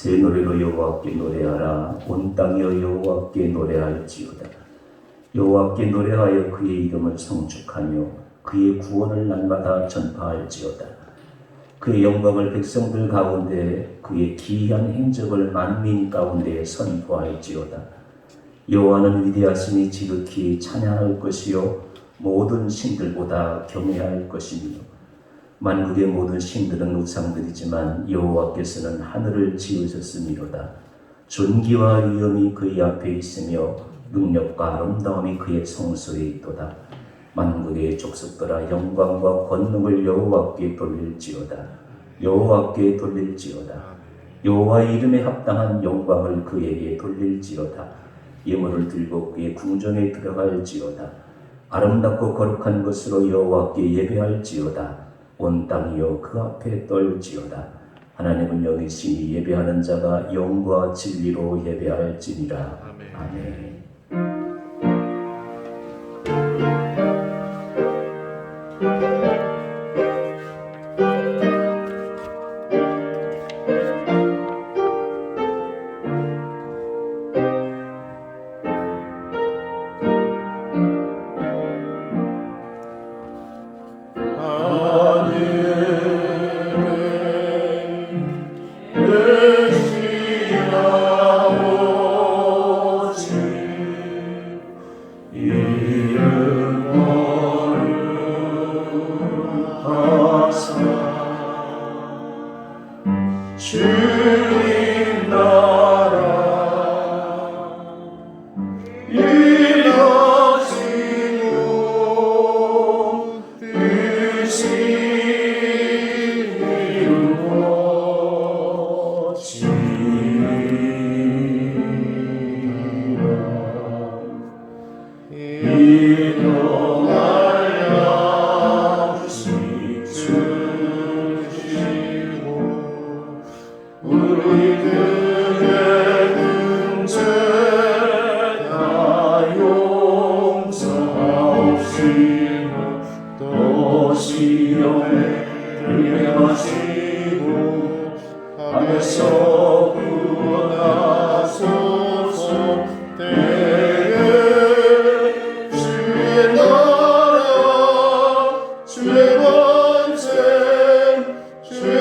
새 노래로 여호와께 노래하라. 온 땅이여 여호와께 노래할지어다. 여호와께 노래하여 그의 이름을 성축하며 그의 구원을 날마다 전파할지어다. 그의 영광을 백성들 가운데 그의 기이한 행적을 만민 가운데 선포할지어다. 여호와는 위대하시니 지극히 찬양할 것이요 모든 신들보다 경외할 것이며 만국의 모든 신들은 우상들이지만 여호와께서는 하늘을 지으셨음이로다. 존귀와 위엄이 그의 앞에 있으며 능력과 아름다움이 그의 성소에 있도다. 만국의 족속들아 영광과 권능을 여호와께 돌릴지어다. 여호와께 돌릴지어다. 여호와의 이름에 합당한 영광을 그에게 돌릴지어다. 예물을 들고 그의 궁정에 들어갈지어다. 아름답고 거룩한 것으로 여호와께 예배할지어다. 온 땅이여 그 앞에 떨지어다. 하나님은 영이시니 예배하는 자가 영과 진리로 예배할지니라. 아멘. 주님 나라 이루어지고 뜻이 이루어지리라. 우리들의 문제 다 용서하옵시고 또 시험에 들게 마시고 악에서 구원하소서. 때에 주의 나라 주의 권세 주의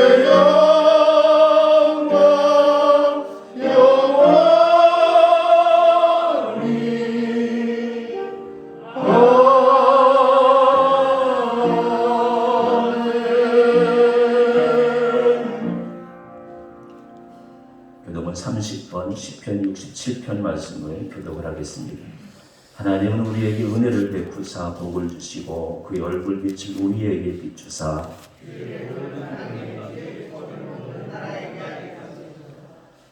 교독은 30번 시편 67편 말씀을 교독을 하겠습니다. 하나님은 우리에게 은혜를 베푸사 복을 주시고 그의 얼굴빛을 우리에게 비추사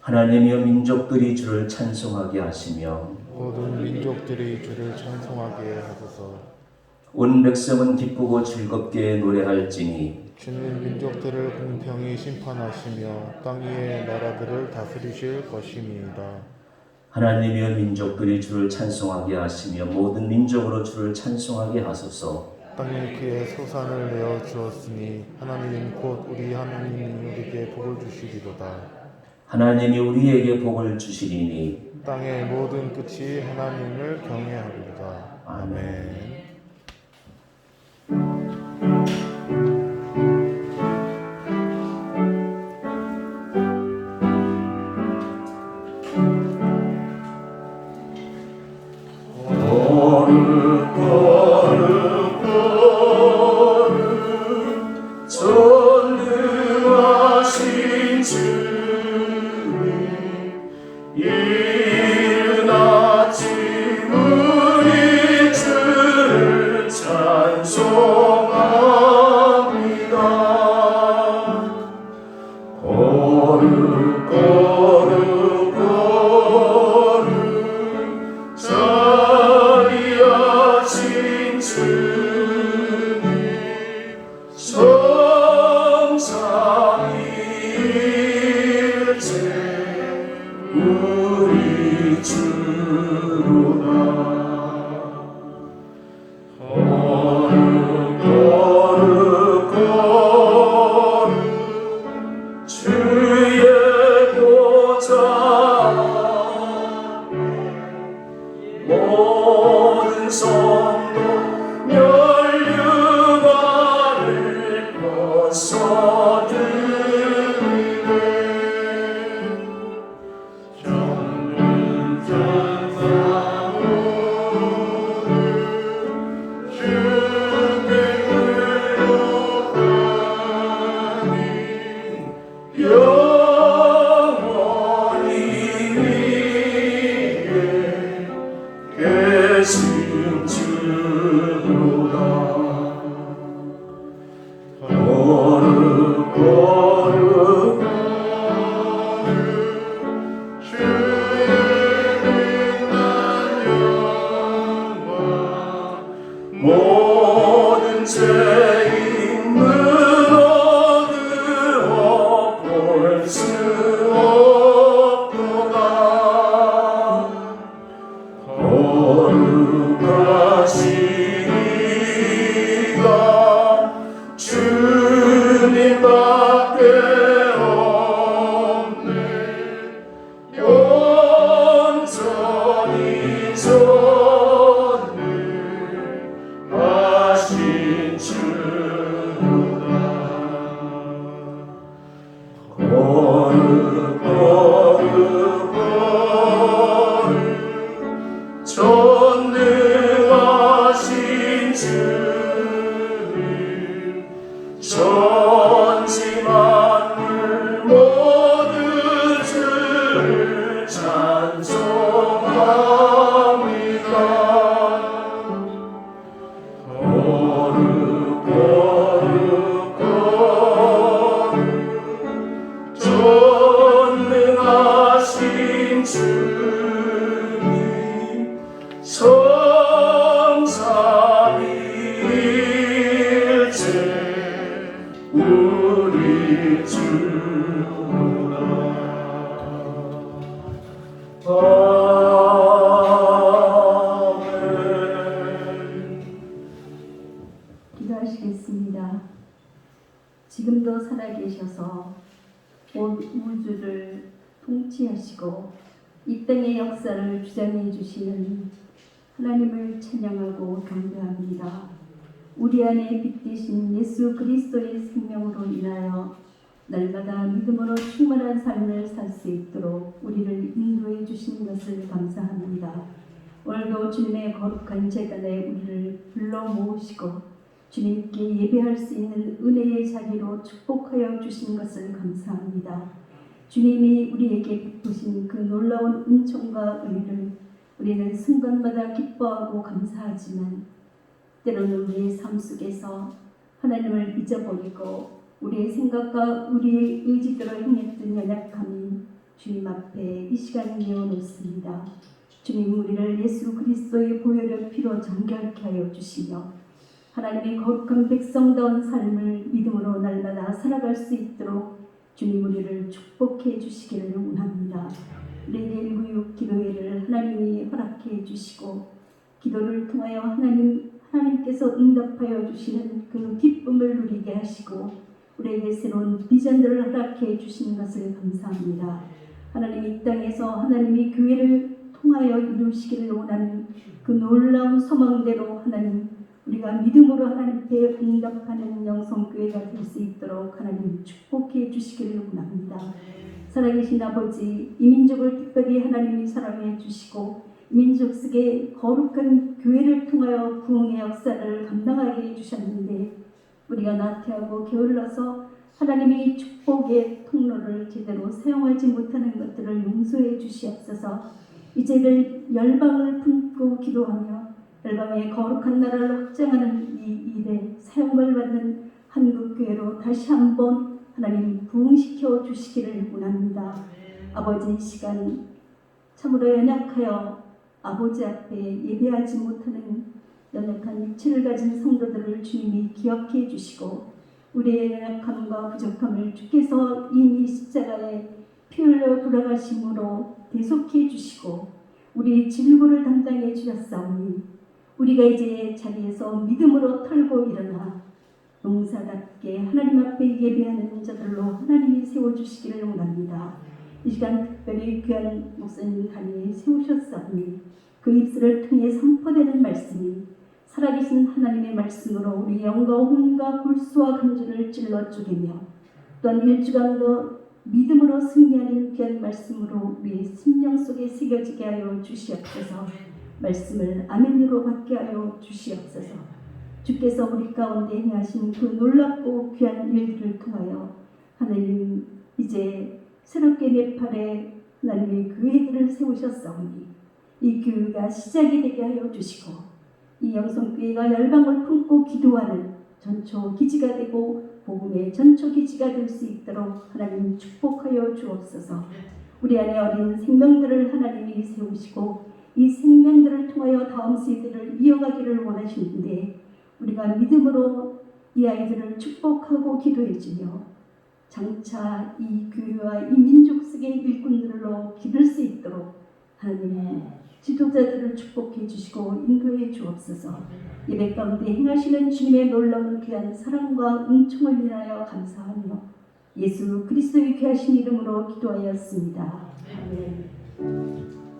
하나님이여 민족들이 주를 찬송하게 하시며 모든 민족들이 주를 찬송하게 하소서. 온 백성은 기쁘고 즐겁게 노래할지니 주는 민족들을 공평히 심판하시며 땅 위의 나라들을 다스리실 것임이다. 하나님이여 민족들이 주를 찬송하게 하시며 모든 민족으로 주를 찬송하게 하소서. 땅이 그의 소산을 내어 주었으니 하나님 곧 우리 하나님이 우리에게 복을 주시리로다. 하나님이 우리에게 복을 주시리니 땅의 모든 끝이 하나님을 경외하리로다. 아멘. 전능하신 주님 이른 아침 우리 주를 찬송합니다. 거룩 거룩 거룩 자비하신 주님 성삼일체 우리 주로다. 거룩 제 힘으로 누워 볼 수 없도다. 거룩하시니가 주님밖에 없네. 영원히 전능하신 주로다. 전능하신 주님, 전지 만물 모든 주를 찬송합니다. 전능하신 주님, 성삼위일체 우리 주로다. 아멘. 기도하시겠습니다. 지금도 살아계셔서 온 우주를 통치하시고 이 땅의 역사를 주장해 주시는 하나님을 찬양하고 경배합니다. 우리 안에 빛 되신 예수 그리스도의 생명으로 인하여 날마다 믿음으로 충만한 삶을 살 수 있도록 우리를 인도해 주신 것을 감사합니다. 오늘도 주님의 거룩한 제단에 우리를 불러 모으시고 주님께 예배할 수 있는 은혜의 자리로 축복하여 주신 것을 감사합니다. 주님이 우리에게 베푸신 그 놀라운 은총과 은혜를 우리는 순간마다 기뻐하고 감사하지만 때로는 우리의 삶 속에서 하나님을 잊어버리고 우리의 생각과 우리의 의지대로 행했던 연약함이 주님 앞에 이 시간 내어놓습니다. 주님, 우리를 예수 그리스도의 보혈의 피로 정결케 하여 주시며 하나님의 거룩한 백성다운 삶을 믿음으로 날마다 살아갈 수 있도록 주님 우리를 축복해 주시기를 원합니다. 우리에게 일구육 기도회를 하나님이 허락해 주시고 기도를 통하여 하나님께서 응답하여 주시는 그 기쁨을 누리게 하시고 우리에게 새로운 비전들을 허락해 주시는 것을 감사합니다. 하나님, 이 땅에서 하나님이 교회를 통하여 이루시기를 원하는 그 놀라운 소망대로 하나님 우리가 믿음으로 하나님께 응답하는 영성교회가 될 수 있도록 하나님 축복해 주시기를 원합니다. 살아계신 아버지, 이 민족을 특별히 하나님이 사랑해 주시고 이 민족 속에 거룩한 교회를 통하여 부흥의 역사를 감당하게 해주셨는데 우리가 나태하고 게을러서 하나님의 축복의 통로를 제대로 사용하지 못하는 것들을 용서해 주시옵소서. 이제를 열방을 품고 기도하며 열방의 거룩한 나라를 확장하는 이 일에 사용을 받는 한국교회로 다시 한번 하나님 부흥시켜 주시기를 원합니다. 아버지, 이 시간 참으로 연약하여 아버지 앞에 예배하지 못하는 연약한 육체를 가진 성도들을 주님이 기억해 주시고 우리의 연약함과 부족함을 주께서 이미 십자가에 피 흘려 돌아가심으로 대속해 주시고 우리의 질고를 담당해 주셨사오니 우리가 이제 자리에서 믿음으로 털고 일어나 농사답게 하나님 앞에 예배하는 자들로 하나님이 세워주시기를 원합니다. 이 시간 특별히 귀한 목사님 단위에 세우셨사오니 그 입술을 통해 선포되는 말씀이 살아계신 하나님의 말씀으로 우리 영과 혼과 골수와 간주를 찔러 쪼개며 또한 일주간도 믿음으로 승리하는 귀한 말씀으로 우리의 심령 속에 새겨지게 하여 주시옵소서. 말씀을 아멘으로 받게 하여 주시옵소서. 주께서 우리 가운데 행하신 그 놀랍고 귀한 일들을 통하여 하나님 이제 새롭게 내 팔에 하나님의 교회들을 세우셨사오니 이 교회가 시작이 되게 하여 주시고 이 영성교회가 열방을 품고 기도하는 전초 기지가 되고 복음의 전초 기지가 될 수 있도록 하나님 축복하여 주옵소서. 우리 안에 어린 생명들을 하나님이 세우시고 이 생명들을 통하여 다음 세대를 이어가기를 원하시는데 우리가 믿음으로 이 아이들을 축복하고 기도해주며 장차 이 교회와 이 민족 속의 일꾼들로 기를 수 있도록 하나님 지도자들을 축복해 주시고 인도해 주옵소서. 예배 가운데 행하시는 주님의 놀라운 귀한 사랑과 은총을 인하여 감사하며 예수 그리스도의 귀하신 이름으로 기도하였습니다. 아멘.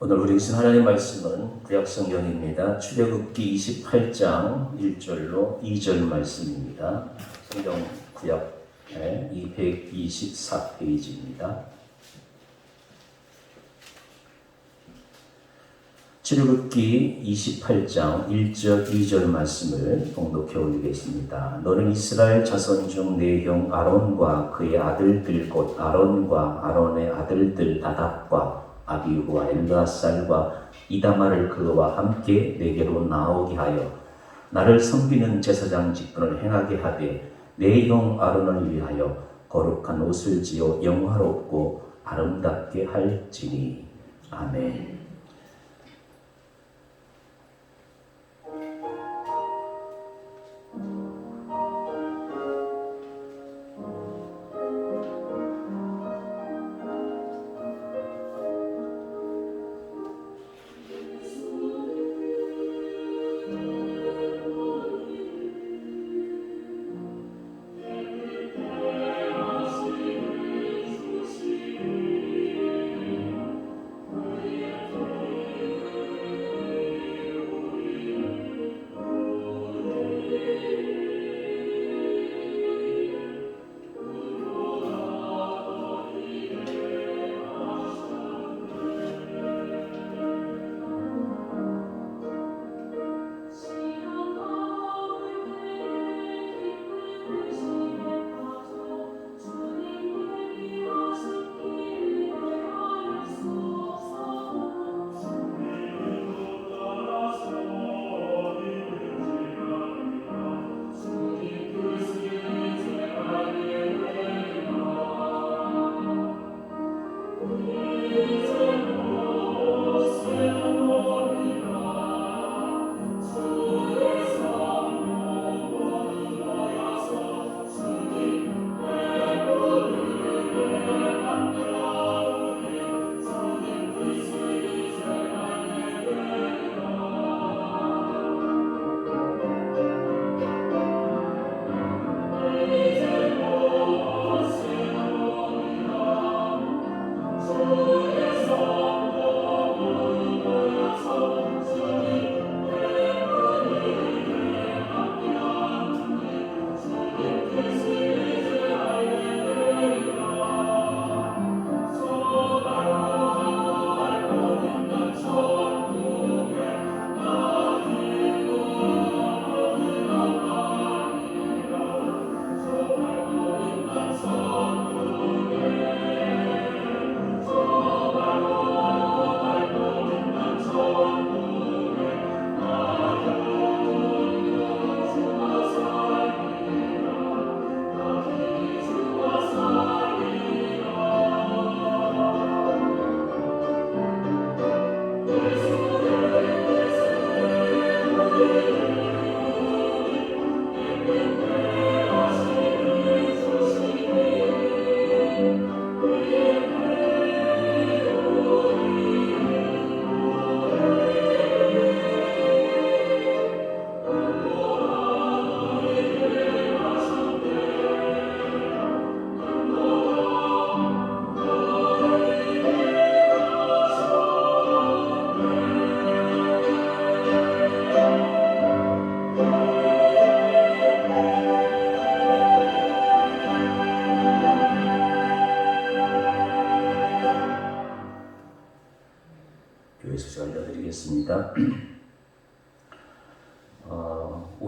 오늘 우리 읽은 하나님의 말씀은 구약성경입니다. 출애굽기 28장 1절로 2절 말씀입니다. 성경 구약의 224페이지입니다. 출애굽기 28장 1절 2절 말씀을 봉독해 올리겠습니다. 너는 이스라엘 자손 중 내 형 아론과 그의 아들들 곧 아론과 아론의 아들들 나답과 아비후와 엘르아살과 이다마를 그와 함께 내게로 나오게 하여 나를 섬기는 제사장 직분을 행하게 하되 내 형 아론을 위하여 거룩한 옷을 지어 영화롭고 아름답게 할지니. 아멘.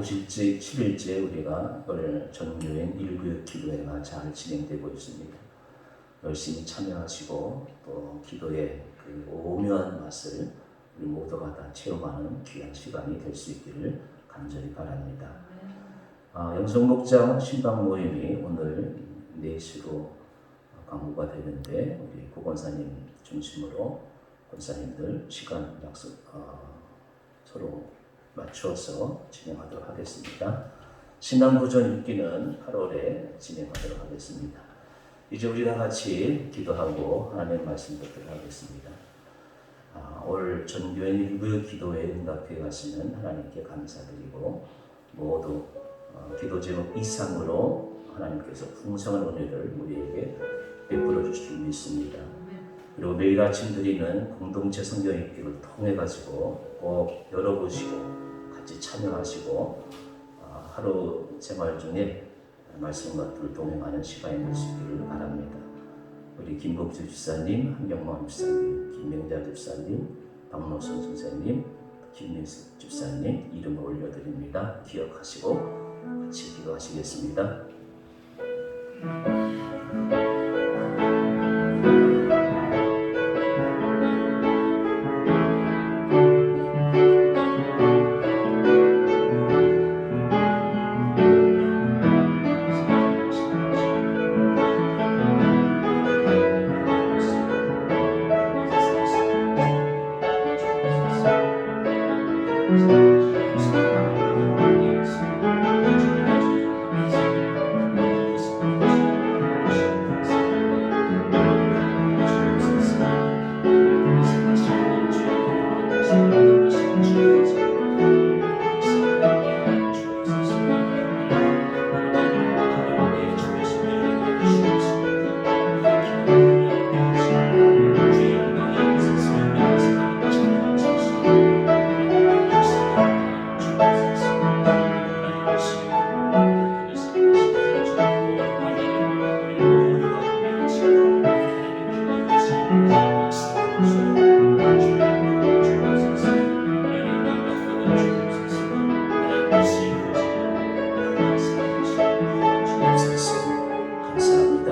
50째, 7일째 우리가 오늘 전교인 일부의 기도회가 잘 진행되고 있습니다. 열심히 참여하시고 또 기도의 그 오묘한 맛을 우리 모두가 다 체험하는 귀한 시간이 될 수 있기를 간절히 바랍니다. 영성목장 신방 모임이 오늘 4시로 광고가 되는데 우리 구권사님 중심으로 권사님들 시간 약속 서로 맞추어서 진행하도록 하겠습니다. 신앙구전 읽기는 8월에 진행하도록 하겠습니다. 이제 우리 다 같이 기도하고 하나님의 말씀 듣도록 하겠습니다. 올 전교인 일부 기도에 응답해 가시는 하나님께 감사드리고 모두 기도 제목 이상으로 하나님께서 풍성한 은혜를 우리에게 베풀어 주실 줄 믿습니다. 그리고 매일 아침 드리는 공동체 성경 읽기를 통해 가지고 꼭 열어보시고 같이 참여하시고 하루 생활 중에 말씀과 동행하는 시간이 될 수 있기를 바랍니다. 우리 김복주 집사님, 한경만 집사님, 김명자 집사님, 박노선 선생님, 김민숙 집사님 이름을 올려드립니다. 기억하시고 같이 기도하시겠습니다. 감사합니다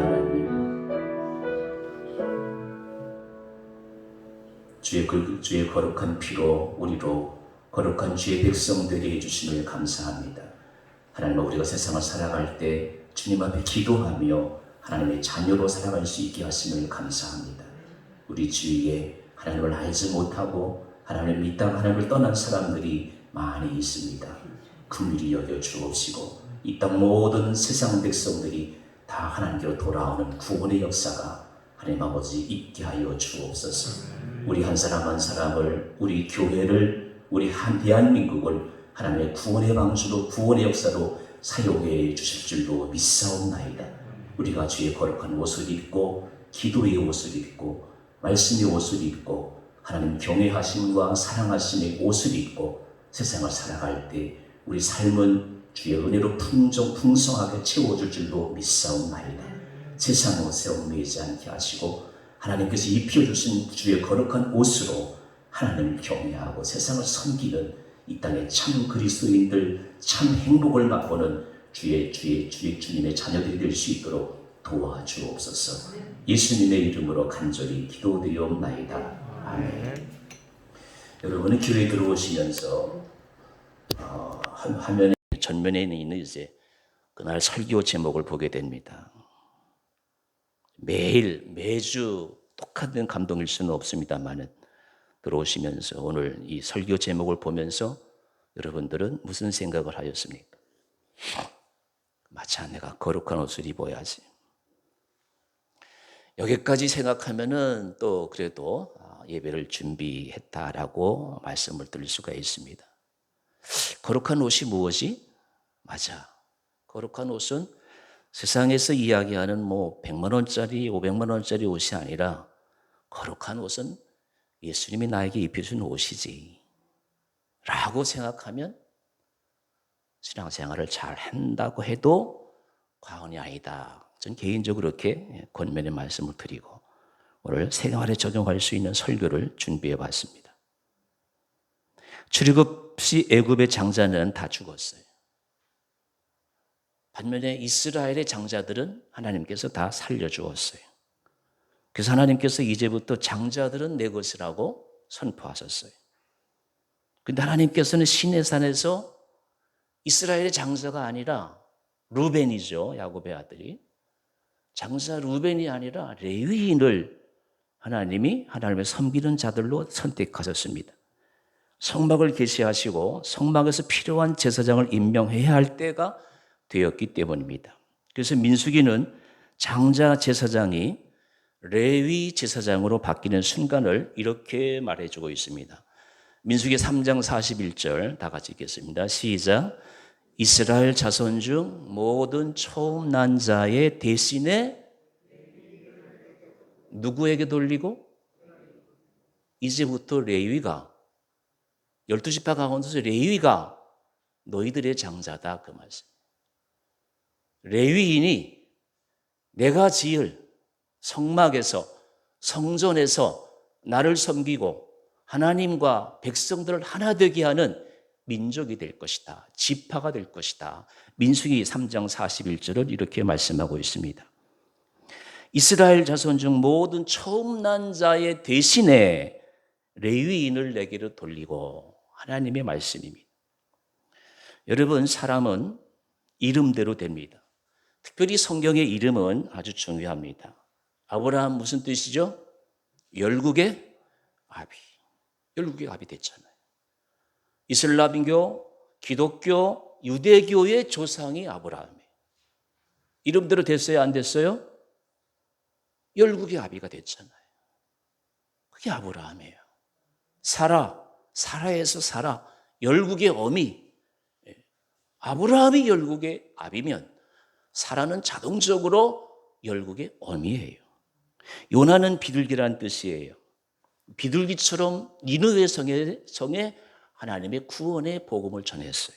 하나님. 주의 거룩한 피로 우리로 거룩한 주의 백성 되게 해주심을 감사합니다. 하나님, 우리가 세상을 살아갈 때 주님 앞에 기도하며 하나님의 자녀로 살아갈 수 있게 하심을 감사합니다. 우리 주위에 하나님을 알지 못하고 하나님을 믿다가 하나님을 떠난 사람들이 많이 있습니다. 긍휼히 여겨 주옵시고 이 땅 모든 세상 백성들이 다 하나님께로 돌아오는 구원의 역사가 하나님 아버지 있게 하여 주옵소서. 우리 한 사람 한 사람을, 우리 교회를, 우리 한 대한민국을 하나님의 구원의 방주로, 구원의 역사로 사용해 주실 줄로 믿사옵나이다. 우리가 주의 거룩한 옷을 입고 기도의 옷을 입고 말씀의 옷을 입고 하나님 경외하심과 사랑하심의 옷을 입고 세상을 살아갈 때 우리 삶은 주의 은혜로 풍성하게 채워줄 줄로 믿사옵나이다. 세상 옷에 얽매이지 않게 하시고 하나님께서 입혀주신 주의 거룩한 옷으로 하나님을 경외하고 세상을 섬기는 이 땅의 참 그리스도인들, 참 행복을 맛보는 주님의 자녀들이 될 수 있도록 도와주옵소서. 예수님의 이름으로 간절히 기도드리옵나이다. 아멘. 여러분은 교회에 들어오시면서 화면에 전면에 있는 이제 그날 설교 제목을 보게 됩니다. 매주 똑같은 감동일 수는 없습니다만은 들어오시면서 오늘 이 설교 제목을 보면서 여러분들은 무슨 생각을 하였습니까? 마치 내가 거룩한 옷을 입어야지. 여기까지 생각하면은 또 그래도 예배를 준비했다라고 말씀을 드릴 수가 있습니다. 거룩한 옷이 무엇이? 맞아. 거룩한 옷은 세상에서 이야기하는 100만 원짜리, 500만 원짜리 옷이 아니라 거룩한 옷은 예수님이 나에게 입혀준 옷이지 라고 생각하면 신앙생활을 잘 한다고 해도 과언이 아니다. 전 개인적으로 그렇게 권면의 말씀을 드리고 오늘 생활에 적용할 수 있는 설교를 준비해 봤습니다. 출애굽 시 애굽의 장자는 다 죽었어요. 반면에 이스라엘의 장자들은 하나님께서 다 살려주었어요. 그래서 하나님께서 이제부터 장자들은 내 것이라고 선포하셨어요. 그런데 하나님께서는 시내산에서 이스라엘의 장자가 아니라 루벤이죠. 야곱의 아들이. 장자 루벤이 아니라 레위인을 하나님이 하나님의 섬기는 자들로 선택하셨습니다. 성막을 개시하시고 성막에서 필요한 제사장을 임명해야 할 때가 되었기 때문입니다. 그래서 민수기는 장자 제사장이 레위 제사장으로 바뀌는 순간을 이렇게 말해주고 있습니다. 민수기 3장 41절 다 같이 읽겠습니다. 시작. 이스라엘 자손 중 모든 처음 난 자의 대신에 누구에게 돌리고? 이제부터 레위가 12지파 가운데서 레위가 너희들의 장자다 그 말씀. 레위인이 내가 지을 성막에서 성전에서 나를 섬기고 하나님과 백성들을 하나 되게 하는 민족이 될 것이다. 지파가 될 것이다. 민수기 3장 41절은 이렇게 말씀하고 있습니다. 이스라엘 자손 중 모든 처음 난 자의 대신에 레위인을 내게로 돌리고 하나님의 말씀입니다. 여러분, 사람은 이름대로 됩니다. 특별히 성경의 이름은 아주 중요합니다. 아브라함 무슨 뜻이죠? 열국의 아비. 열국의 아비 됐잖아요. 이슬람교, 기독교, 유대교의 조상이 아브라함이에요. 이름대로 됐어요? 안 됐어요? 열국의 아비가 됐잖아요. 그게 아브라함이에요. 사라에서 사라, 열국의 어미. 아브라함이 열국의 아비면 사라는 자동적으로 열국의 어미예요. 요나는 비둘기란 뜻이에요. 비둘기처럼 니느웨 성에 하나님의 구원의 복음을 전했어요.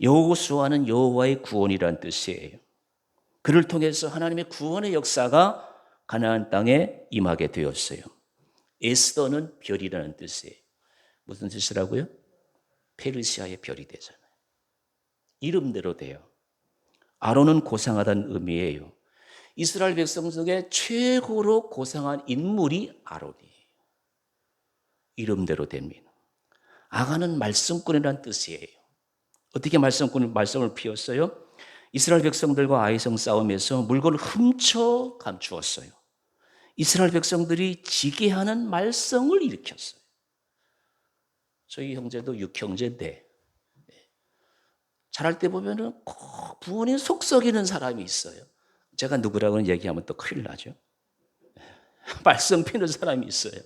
여호수아는 여호와의 구원이란 뜻이에요. 그를 통해서 하나님의 구원의 역사가 가나안 땅에 임하게 되었어요. 에스더는 별이라는 뜻이에요. 무슨 뜻이라고요? 페르시아의 별이 되잖아요. 이름대로 돼요. 아론은 고상하다는 의미예요. 이스라엘 백성 중에 최고로 고상한 인물이 아론이에요. 이름대로 됩니다. 아가는 말썽꾼이라는 뜻이에요. 어떻게 말썽을 피웠어요? 이스라엘 백성들과 아이성 싸움에서 물건을 훔쳐 감추었어요. 이스라엘 백성들이 지게 하는 말썽을 일으켰어요. 저희 형제도 6형제인데 자랄 때 보면은 꼭 부모님 속 썩이는 사람이 있어요. 제가 누구라고는 얘기하면 또 큰일 나죠. 말썽 피는 사람이 있어요.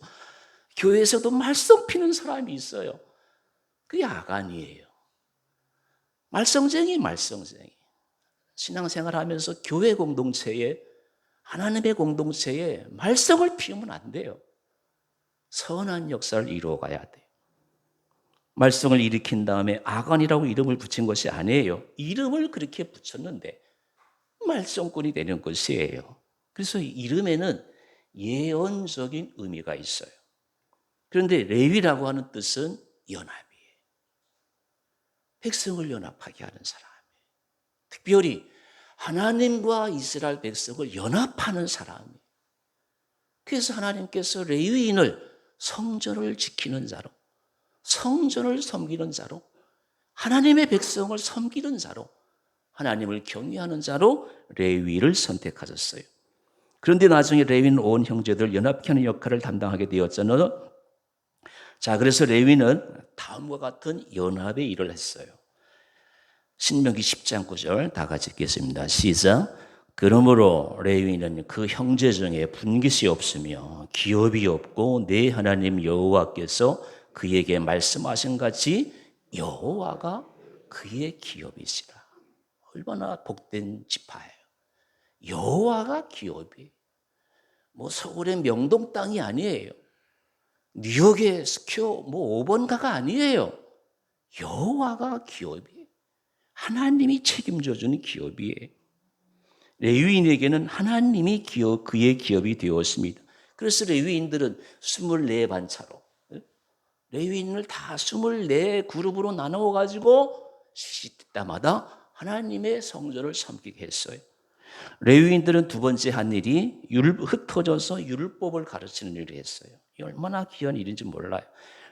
교회에서도 말썽 피는 사람이 있어요. 그게 아간이에요. 말썽쟁이. 신앙생활 하면서 교회 공동체에, 하나님의 공동체에 말썽을 피우면 안 돼요. 선한 역사를 이루어 가야 돼요. 말썽을 일으킨 다음에 아간이라고 이름을 붙인 것이 아니에요. 이름을 그렇게 붙였는데 말썽꾼이 되는 것이에요. 그래서 이름에는 예언적인 의미가 있어요. 그런데 레위라고 하는 뜻은 연합이에요. 백성을 연합하게 하는 사람이에요. 특별히 하나님과 이스라엘 백성을 연합하는 사람이에요. 그래서 하나님께서 레위인을 성전을 지키는 자로, 성전을 섬기는 자로, 하나님의 백성을 섬기는 자로, 하나님을 경외하는 자로 레위를 선택하셨어요. 그런데 나중에 레위는 온 형제들 연합케 하는 역할을 담당하게 되었잖아요. 자, 그래서 레위는 다음과 같은 연합의 일을 했어요. 신명기 10장 9절 다 같이 읽겠습니다. 시작. 그러므로 레위는 그 형제 중에 분깃이 없으며 기업이 없고 내 하나님 여호와께서 그에게 말씀하신 같이 여호와가 그의 기업이시라. 얼마나 복된 지파예요. 여호와가 기업이에요. 뭐 서울의 명동 땅이 아니에요. 뉴욕의 스퀘어 5번가가 아니에요. 여호와가 기업이에요. 하나님이 책임져주는 기업이에요. 레위인에게는 하나님이 그의 기업이 되었습니다. 그래서 레위인들은 24반차로 레위인을 다 24그룹으로 나누어가지고 시시때마다 하나님의 성전을 섬기게 했어요. 레위인들은 두 번째 한 일이 흩어져서 율법을 가르치는 일을 했어요. 이 얼마나 귀한 일인지 몰라요.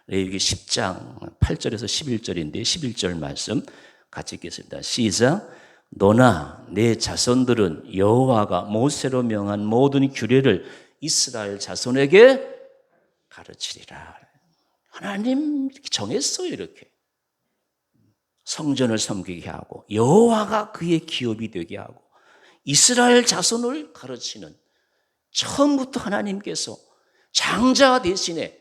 레위기 10장 8절에서 11절인데 11절 말씀 같이 읽겠습니다. 시작. 너나 내 자손들은 여호와가 모세로 명한 모든 규례를 이스라엘 자손에게 가르치리라. 하나님 정했어요. 이렇게 성전을 섬기게 하고 여호와가 그의 기업이 되게 하고 이스라엘 자손을 가르치는, 처음부터 하나님께서 장자 대신에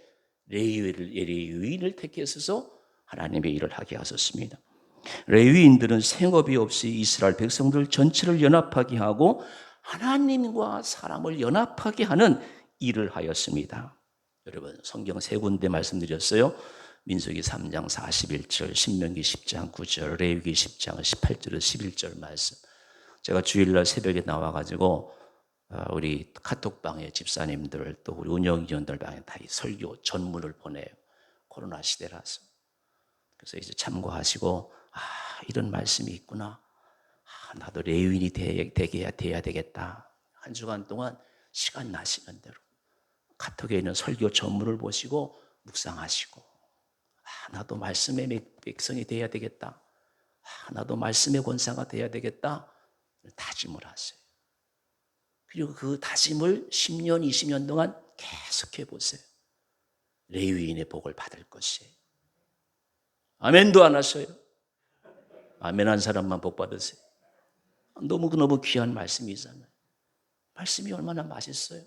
레위인을 택하셔서 하나님의 일을 하게 하셨습니다. 레위인들은 생업이 없이 이스라엘 백성들 전체를 연합하게 하고 하나님과 사람을 연합하게 하는 일을 하였습니다. 여러분, 성경 세 군데 말씀드렸어요. 민수기 3장 41절, 신명기 10장 9절, 레위기 10장 18절에서 11절 말씀. 제가 주일날 새벽에 나와가지고 우리 카톡방에 집사님들 또 우리 운영위원들 방에 다 설교 전문을 보내요. 코로나 시대라서. 그래서 이제 참고하시고 이런 말씀이 있구나. 나도 레위인이 돼야 되겠다. 한 주간 동안 시간 나시는 대로 카톡에 있는 설교 전문을 보시고 묵상하시고 나도 말씀의 백성이 돼야 되겠다. 나도 말씀의 권사가 돼야 되겠다. 다짐을 하세요. 그리고 그 다짐을 10년, 20년 동안 계속해 보세요. 레위인의 복을 받을 것이에요. 아멘도 안 하셔요. 아멘 한 사람만 복 받으세요. 너무 귀한 말씀이잖아요. 말씀이 얼마나 맛있어요.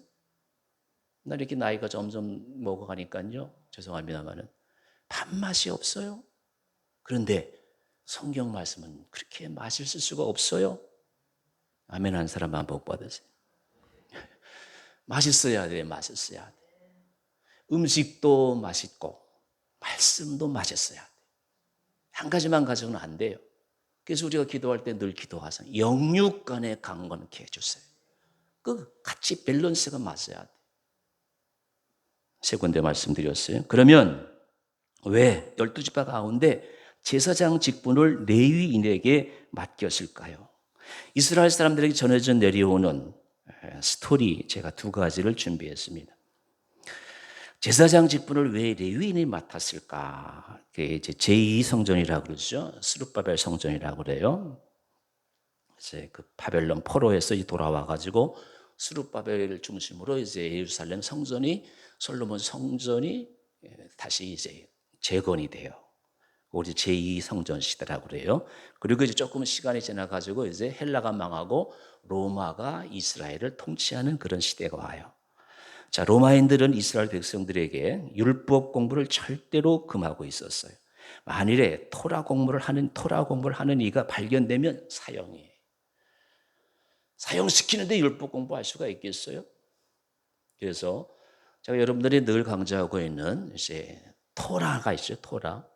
나 이렇게 나이가 점점 먹어가니까요, 죄송합니다만은 밥맛이 없어요. 그런데 성경 말씀은 그렇게 맛있을 수가 없어요. 아멘 한 사람만 복 받으세요. 맛있어야 돼, 맛있어야 돼. 음식도 맛있고 말씀도 맛있어야 돼. 한 가지만 가져는 안 돼요. 그래서 우리가 기도할 때 늘 기도하세요. 영육 간에 강건케 해주세요. 그 같이 밸런스가 맞아야 돼. 세 군데 말씀드렸어요. 그러면 왜 12지파 가운데 제사장 직분을 레위인에게 맡겼을까요? 이스라엘 사람들에게 전해져 내려오는 스토리 제가 두 가지를 준비했습니다. 제사장 직분을 왜 레위인이 맡았을까? 그게 이제 제2성전이라고 그러죠. 스룹바벨 성전이라고 그래요. 이제 그 바벨론 포로에서 돌아와가지고 스룹바벨을 중심으로 이제 예루살렘 성전이, 솔로몬 성전이 다시 이제 재건이 돼요. 우리 제2성전 시대라고 그래요. 그리고 이제 조금 시간이 지나가지고 이제 헬라가 망하고 로마가 이스라엘을 통치하는 그런 시대가 와요. 자, 로마인들은 이스라엘 백성들에게 율법 공부를 절대로 금하고 있었어요. 만일에 토라 공부를 하는 이가 발견되면 사형이에요. 사형시키는데 율법 공부할 수가 있겠어요? 그래서 제가 여러분들이 늘 강조하고 있는 이제 토라가 있어요. 토라.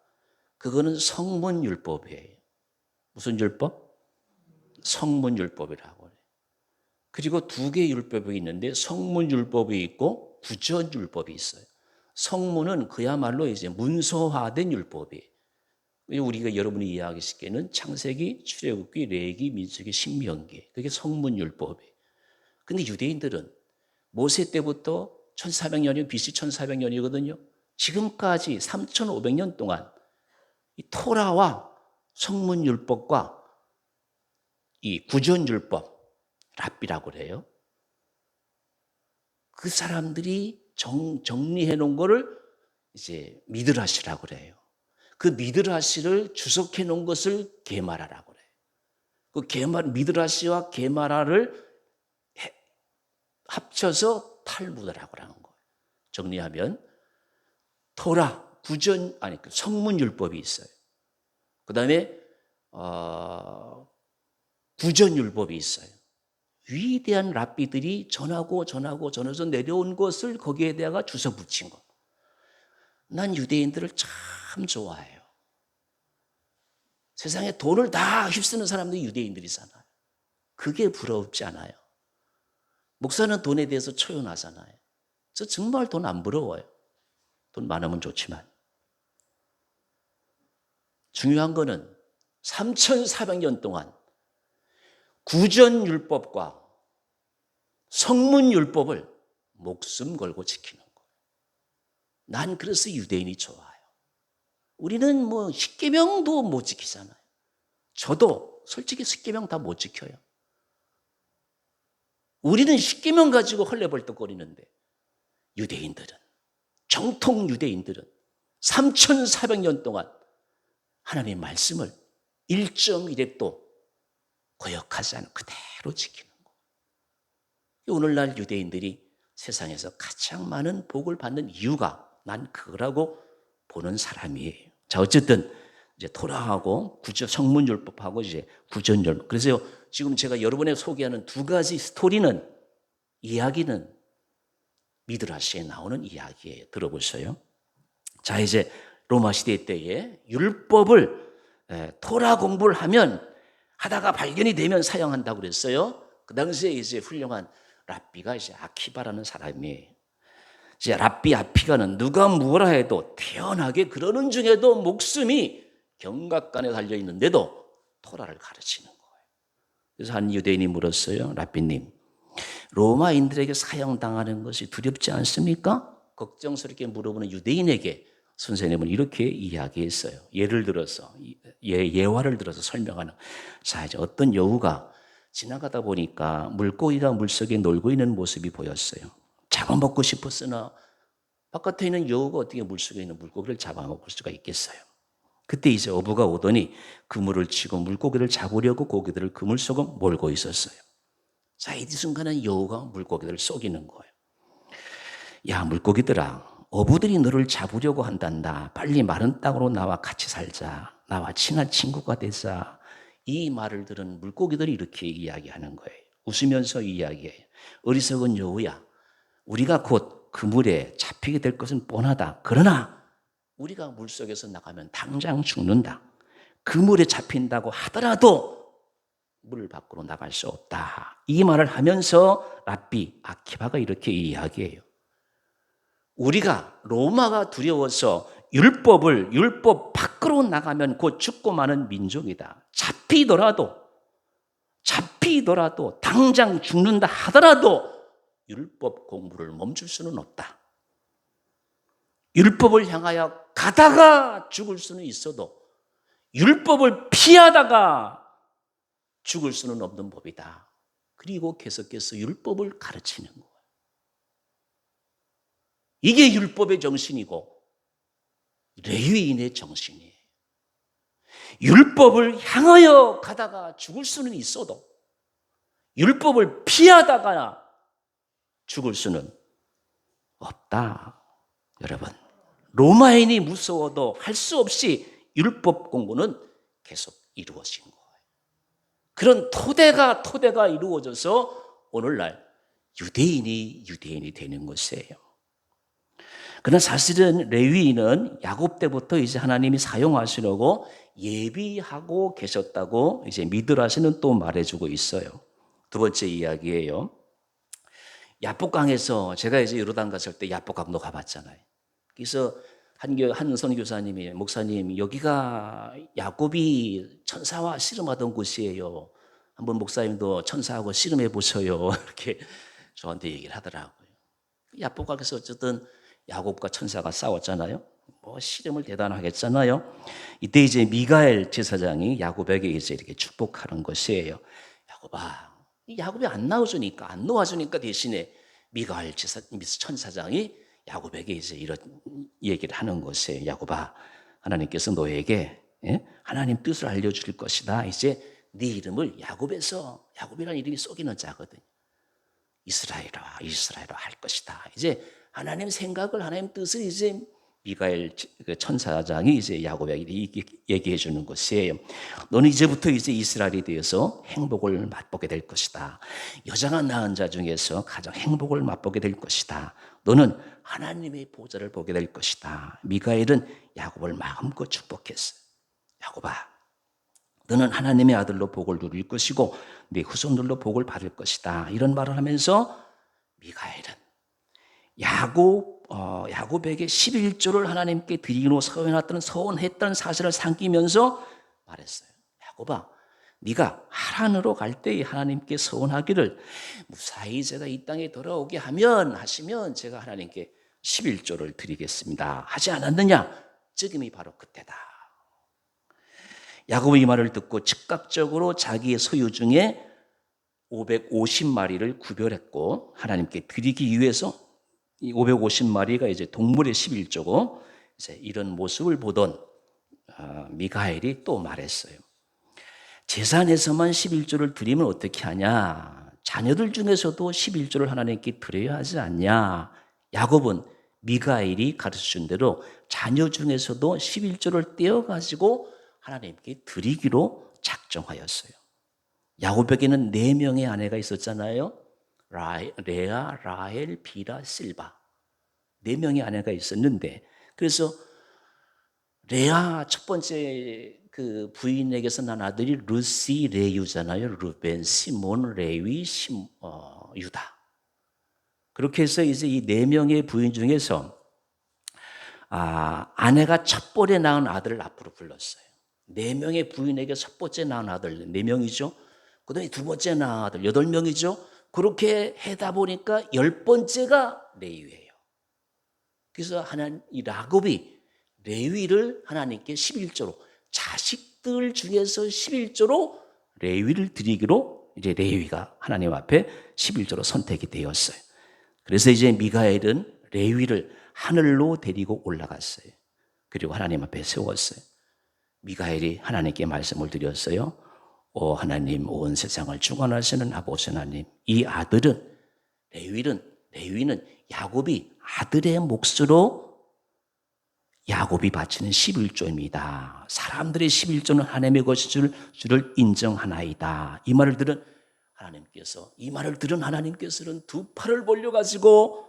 그거는 성문율법이에요. 무슨 율법? 성문율법이라고 해요. 그리고 두 개의 율법이 있는데 성문율법이 있고 구전율법이 있어요. 성문은 그야말로 이제 문서화된 율법이에요. 우리가 여러분이 이해하기 쉽게는 창세기, 출애굽기, 레위기, 민수기, 신명기. 그게 성문율법이에요. 근데 유대인들은 모세 때부터 1400년이 BC 1400년이거든요. 지금까지 3500년 동안 이 토라와 성문율법과 이 구전율법, 랍비라고 그래요. 그 사람들이 정리해 놓은 거를 이제 미드라시라고 그래요. 그 미드라시를 주석해 놓은 것을 게마라라고 그래요. 그 미드라시와 게마라를 합쳐서 탈무드라고 하는 거예요. 정리하면 토라, 성문율법이 있어요. 그 다음에 구전율법이 있어요. 위대한 랍비들이 전해서 내려온 것을 거기에 대가 주워 붙인 것. 난 유대인들을 참 좋아해요. 세상에 돈을 다 휩쓰는 사람들이 유대인들이잖아요. 그게 부럽지 않아요. 목사는 돈에 대해서 초연하잖아요. 저 정말 돈 안 부러워요. 돈 많으면 좋지만. 중요한 거는 3,400년 동안 구전율법과 성문율법을 목숨 걸고 지키는 거예요. 난 그래서 유대인이 좋아요. 우리는 뭐 십계명도 못 지키잖아요. 저도 솔직히 십계명 다 못 지켜요. 우리는 십계명 가지고 헐레벌떡거리는데 유대인들은, 정통 유대인들은 3,400년 동안 하나님의 말씀을 1.1획도 거역하지 않고 그대로 지키는 거예요. 오늘날 유대인들이 세상에서 가장 많은 복을 받는 이유가 난 그거라고 보는 사람이에요. 자, 어쨌든 이제 토라하고 성문율법하고 이제 구전율법. 그래서 지금 제가 여러분에 소개하는 두 가지 스토리는, 이야기는 미드라시에 나오는 이야기예요. 들어보세요. 자, 이제 로마 시대 때에 율법을 토라 공부를 하다가 발견이 되면 사용한다고 그랬어요. 그 당시에 이제 훌륭한 랍비가 이제 아키바라는 사람이에요. 이제 랍비 아키바는 누가 뭐라 해도 태연하게 그러는 중에도 목숨이 경각간에 달려 있는데도 토라를 가르치는 거예요. 그래서 한 유대인이 물었어요. 랍비님, 로마인들에게 사형당하는 것이 두렵지 않습니까? 걱정스럽게 물어보는 유대인에게 선생님은 이렇게 이야기했어요. 예를 들어서 예화를 들어서 설명하는. 자, 이제 어떤 여우가 지나가다 보니까 물고기가 물속에 놀고 있는 모습이 보였어요. 잡아먹고 싶었으나 바깥에 있는 여우가 어떻게 물속에 있는 물고기를 잡아먹을 수가 있겠어요. 그때 이제 어부가 오더니 그물을 치고 물고기를 잡으려고 고기들을 그물 속으로 몰고 있었어요. 자, 이 순간에 여우가 물고기들을 속이는 거예요. 야, 물고기들아, 어부들이 너를 잡으려고 한단다. 빨리 마른 땅으로 나와 같이 살자. 나와 친한 친구가 되자. 이 말을 들은 물고기들이 이렇게 이야기하는 거예요. 웃으면서 이야기해요. 어리석은 여우야, 우리가 곧 그물에 잡히게 될 것은 뻔하다. 그러나 우리가 물속에서 나가면 당장 죽는다. 그물에 잡힌다고 하더라도 물 밖으로 나갈 수 없다. 이 말을 하면서 랍비 아키바가 이렇게 이야기해요. 우리가 로마가 두려워서 율법 밖으로 나가면 곧 죽고 마는 민족이다. 잡히더라도 당장 죽는다 하더라도 율법 공부를 멈출 수는 없다. 율법을 향하여 가다가 죽을 수는 있어도 율법을 피하다가 죽을 수는 없는 법이다. 그리고 계속해서 율법을 가르치는 거예요. 이게 율법의 정신이고 레위인의 정신이에요. 율법을 향하여 가다가 죽을 수는 있어도 율법을 피하다가 죽을 수는 없다. 여러분, 로마인이 무서워도 할 수 없이 율법 공부는 계속 이루어진 거예요. 그런 토대가 이루어져서 오늘날 유대인이 되는 것이에요. 그러나 사실은 레위인은 야곱 때부터 이제 하나님이 사용하시려고 예비하고 계셨다고 이제 미드라시는 또 말해주고 있어요. 두 번째 이야기예요. 야복강에서 제가 이제 요르단 갔을 때 야복강도 가봤잖아요. 그래서 한 선교사님이, 목사님, 여기가 야곱이 천사와 씨름하던 곳이에요. 한번 목사님도 천사하고 씨름해 보셔요. 이렇게 저한테 얘기를 하더라고요. 야복강에서 어쨌든 야곱과 천사가 싸웠잖아요. 뭐 씨름을 대단하게 했잖아요. 이때 이제 미가엘 제사장이 야곱에게 이제 이렇게 축복하는 것이에요. 야곱이 안 놓아주니까 대신에 미가엘 천사장이 야곱에게 이제 이런 얘기를 하는 것이에요. 야곱아, 하나님께서 너에게 하나님 뜻을 알려줄 것이다. 이제 네 이름을 야곱이라는 이름이 쏘기는 자거든. 이스라엘아 할 것이다. 이제 하나님 생각을, 하나님 뜻을 이제 미가엘 천사장이 이제 야곱에게 얘기해 주는 것이에요. 너는 이제부터 이제 이스라엘에 대해서 행복을 맛보게 될 것이다. 여자가 낳은 자 중에서 가장 행복을 맛보게 될 것이다. 너는 하나님의 보좌를 보게 될 것이다. 미가엘은 야곱을 마음껏 축복했어요. 야곱아, 너는 하나님의 아들로 복을 누릴 것이고 네 후손들로 복을 받을 것이다. 이런 말을 하면서 미가엘은 야곱에게 11조를 하나님께 드리기로 서원했던 사실을 삼키면서 말했어요. 야곱아, 네가 하란으로 갈 때에 하나님께 서원하기를 무사히 제가 이 땅에 돌아오게 하시면 제가 하나님께 11조를 드리겠습니다 하지 않았느냐? 지금이 바로 그때다. 야곱의 이 말을 듣고 즉각적으로 자기의 소유 중에 550마리를 구별했고 하나님께 드리기 위해서 이 550마리가 이제 동물의 11조고 이제 이런 모습을 보던 미가엘이 또 말했어요. 재산에서만 11조를 드리면 어떻게 하냐? 자녀들 중에서도 11조를 하나님께 드려야 하지 않냐? 야곱은 미가엘이 가르쳐준 대로 자녀 중에서도 11조를 떼어가지고 하나님께 드리기로 작정하였어요. 야곱에게는 4명의 아내가 있었잖아요. 레아, 라헬, 비라, 실바. 4명의 아내가 있었는데 그래서 레아 첫 번째 그 부인에게서 난 아들이 루시, 레유잖아요. 루벤, 시몬, 레위, 유다. 그렇게 해서 이제 이 4명의 부인 중에서 아내가 첫 번에 낳은 아들을 앞으로 불렀어요. 4명의 부인에게 첫 번째 낳은 아들 4명이죠. 그 다음에 두 번째 낳은 아들 8명이죠. 그렇게 해다 보니까 10번째가 레위예요. 그래서 이 야곱이 레위를 하나님께 11조로 자식들 중에서 11조로 레위를 드리기로 이제 레위가 하나님 앞에 11조로 선택이 되었어요. 그래서 이제 미가엘은 레위를 하늘로 데리고 올라갔어요. 그리고 하나님 앞에 세웠어요. 미가엘이 하나님께 말씀을 드렸어요. 오 하나님, 온 세상을 주관하시는 아버지 하나님, 이 아들은 레위는 야곱이 아들의 몫으로 야곱이 바치는 11조입니다. 사람들의 11조는 하나님의 것인 줄을 인정하나이다. 이 말을 들은 하나님께서는 두 팔을 벌려가지고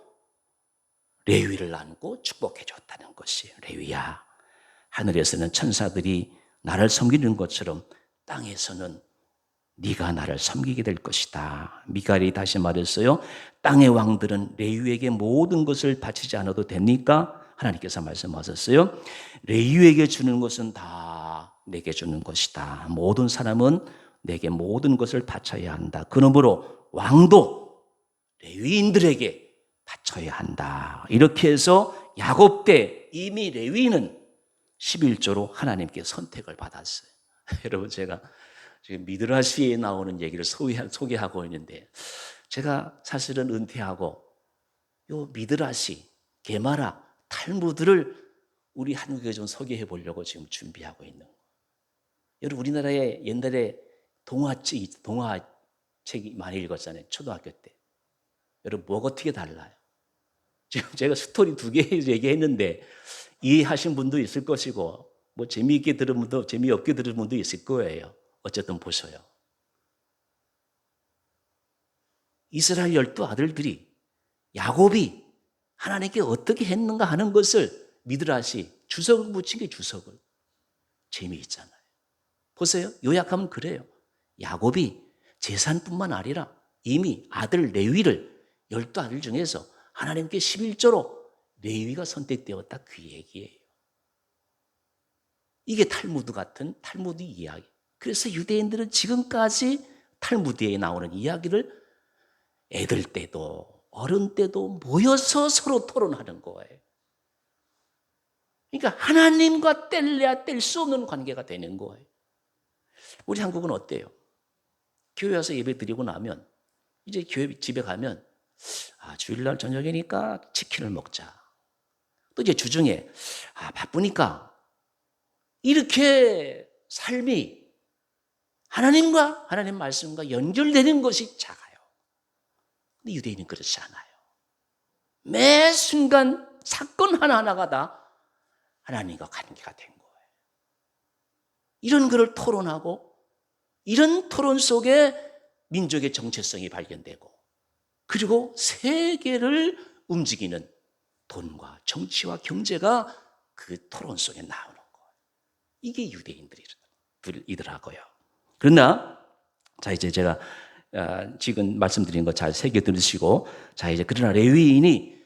레위를 안고 축복해 줬다는 것이 레위야. 하늘에서는 천사들이 나를 섬기는 것처럼 땅에서는 네가 나를 섬기게 될 것이다. 미가엘이 다시 말했어요. 땅의 왕들은 레위에게 모든 것을 바치지 않아도 됩니까? 하나님께서 말씀하셨어요. 레위에게 주는 것은 다 내게 주는 것이다. 모든 사람은 내게 모든 것을 바쳐야 한다. 그러므로 왕도 레위인들에게 바쳐야 한다. 이렇게 해서 야곱 때 이미 레위는 11조로 하나님께 선택을 받았어요. 여러분, 제가 지금 미드라시에 나오는 얘기를 소개하고 있는데 제가 사실은 은퇴하고 요 미드라시, 게마라, 탈무드를 우리 한국에 좀 소개해 보려고 지금 준비하고 있는 거예요. 여러분, 우리나라에 옛날에 동화책이 많이 읽었잖아요. 초등학교 때. 여러분, 뭐가 어떻게 달라요? 지금 제가 스토리 2개 얘기했는데 이해하신 분도 있을 것이고 뭐 재미있게 들은 분도 재미없게 들은 분도 있을 거예요. 어쨌든 보셔요. 이스라엘 12아들들이 야곱이 하나님께 어떻게 했는가 하는 것을 미드라시 주석을 붙인 게 주석을. 재미있잖아요. 보세요. 요약하면 그래요. 야곱이 재산뿐만 아니라 이미 아들 레위를 12아들 중에서 하나님께 11조로 레위가 선택되었다, 그 얘기예요. 이게 탈무드 같은 탈무드 이야기. 그래서 유대인들은 지금까지 탈무드에 나오는 이야기를 애들 때도 어른 때도 모여서 서로 토론하는 거예요. 그러니까 하나님과 뗄래야 뗄 수 없는 관계가 되는 거예요. 우리 한국은 어때요? 교회 와서 예배 드리고 나면 이제 집에 가면 주일날 저녁이니까 치킨을 먹자. 또 이제 주중에 바쁘니까 이렇게 삶이 하나님과 하나님 말씀과 연결되는 것이 작아요. 근데 유대인은 그렇지 않아요. 매 순간 사건 하나하나가 다 하나님과 관계가 된 거예요. 이런 글을 토론하고 이런 토론 속에 민족의 정체성이 발견되고 그리고 세계를 움직이는 돈과 정치와 경제가 그 토론 속에 나오는 거예요. 이게 유대인들이더라고요. 그러나 자 이제 제가 지금 말씀드린 거 잘 새겨 들으시고 자 이제 그러나 레위인이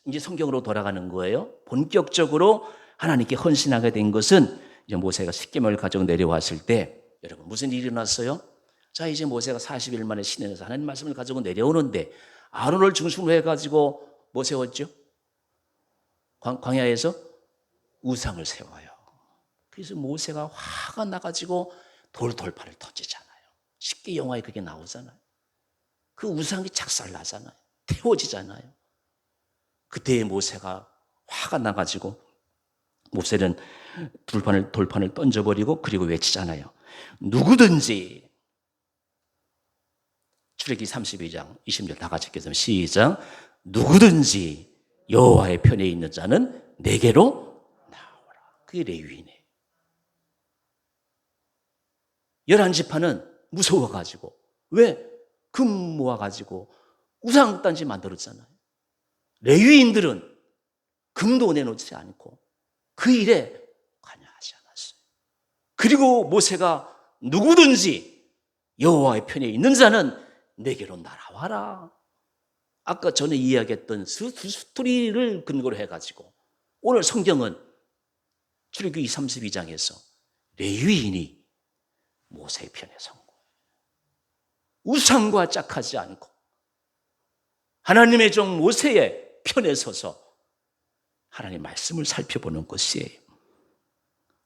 이제 성경으로 돌아가는 거예요. 본격적으로 하나님께 헌신하게 된 것은 이제 모세가 십계명을 가지고 내려왔을 때 여러분 무슨 일이 일어났어요? 자, 이제 모세가 40일 만에 시내에서 하나님 말씀을 가지고 내려오는데 아론을 중심으로 해가지고 뭐 세웠죠? 광야에서 우상을 세워요. 그래서 모세가 화가 나가지고 돌팔을 던지잖아요. 쉽게 영화에 그게 나오잖아요. 그 우상이 작살나잖아요. 태워지잖아요. 그때 모세가 화가 나가지고 모세는 돌판을 던져버리고 그리고 외치잖아요. 누구든지, 출애굽기 32장 20절 다 같이 읽겠습니다. 시작. 누구든지 여호와의 편에 있는 자는 내게로 나오라. 그게 레위인이에요. 11지파는 무서워가지고, 왜? 금 모아가지고 우상단지 만들었잖아요. 레위인들은 금도 내놓지 않고 그 일에 관여하지 않았어요. 그리고 모세가 누구든지 여호와의 편에 있는 자는 내게로 날아와라. 아까 전에 이야기했던 스토리를 근거로 해가지고 오늘 성경은 출애굽기 32장에서 레위인이 모세의 편에 선 거예요. 우상과 짝하지 않고 하나님의 종 모세의 편에 서서 하나님의 말씀을 살펴보는 것이에요.